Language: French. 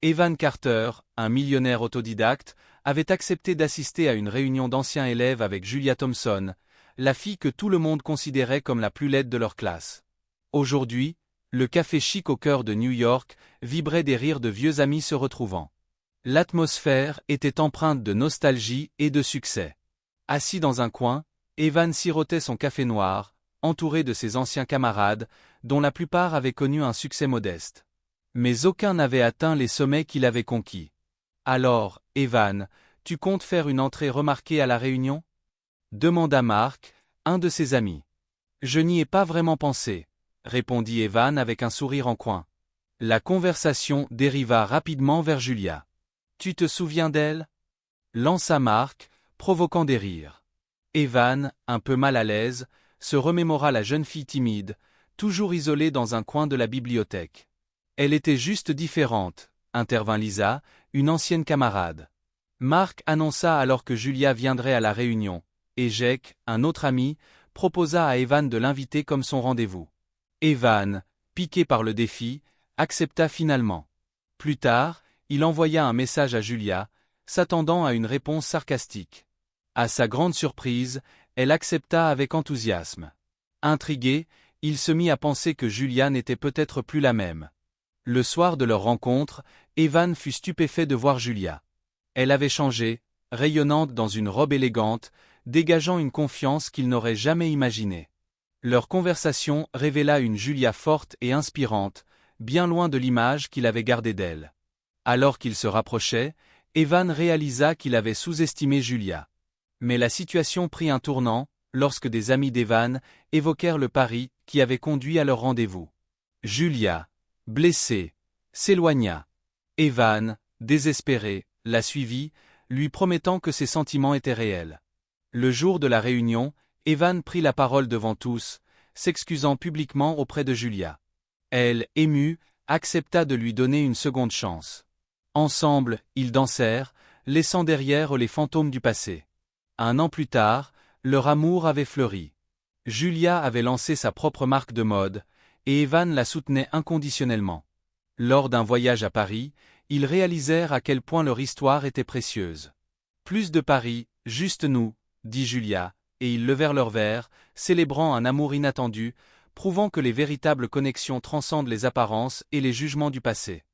Evan Carter, un millionnaire autodidacte, avait accepté d'assister à une réunion d'anciens élèves avec Julia Thompson, la fille que tout le monde considérait comme la plus laide de leur classe. Aujourd'hui, le café chic au cœur de New York vibrait des rires de vieux amis se retrouvant. L'atmosphère était empreinte de nostalgie et de succès. Assis dans un coin, Evan sirotait son café noir, entouré de ses anciens camarades, dont la plupart avaient connu un succès modeste. Mais aucun n'avait atteint les sommets qu'il avait conquis. Alors, Evan, tu comptes faire une entrée remarquée à la réunion ? Demanda Mark, un de ses amis. Je n'y ai pas vraiment pensé, répondit Evan avec un sourire en coin. La conversation dériva rapidement vers Julia. Tu te souviens d'elle ? Lança Mark, provoquant des rires. Evan, un peu mal à l'aise, se remémora la jeune fille timide, toujours isolée dans un coin de la bibliothèque. Elle était juste différente, intervint Lisa, une ancienne camarade. Mark annonça alors que Julia viendrait à la réunion, et Jake, un autre ami, proposa à Evan de l'inviter comme son rendez-vous. Evan, piqué par le défi, accepta finalement. Plus tard, il envoya un message à Julia, s'attendant à une réponse sarcastique. À sa grande surprise, elle accepta avec enthousiasme. Intrigué, il se mit à penser que Julia n'était peut-être plus la même. Le soir de leur rencontre, Evan fut stupéfait de voir Julia. Elle avait changé, rayonnante dans une robe élégante, dégageant une confiance qu'il n'aurait jamais imaginée. Leur conversation révéla une Julia forte et inspirante, bien loin de l'image qu'il avait gardée d'elle. Alors qu'ils se rapprochaient, Evan réalisa qu'il avait sous-estimé Julia. Mais la situation prit un tournant, lorsque des amis d'Evan évoquèrent le pari qui avait conduit à leur rendez-vous. Julia, blessée, s'éloigna. Evan, désespéré, la suivit, lui promettant que ses sentiments étaient réels. Le jour de la réunion, Evan prit la parole devant tous, s'excusant publiquement auprès de Julia. Elle, émue, accepta de lui donner une seconde chance. Ensemble, ils dansèrent, laissant derrière les fantômes du passé. Un an plus tard, leur amour avait fleuri. Julia avait lancé sa propre marque de mode, et Evan la soutenait inconditionnellement. Lors d'un voyage à Paris, ils réalisèrent à quel point leur histoire était précieuse. Plus de Paris, juste nous, dit Julia, et ils levèrent leurs verres, célébrant un amour inattendu, prouvant que les véritables connexions transcendent les apparences et les jugements du passé.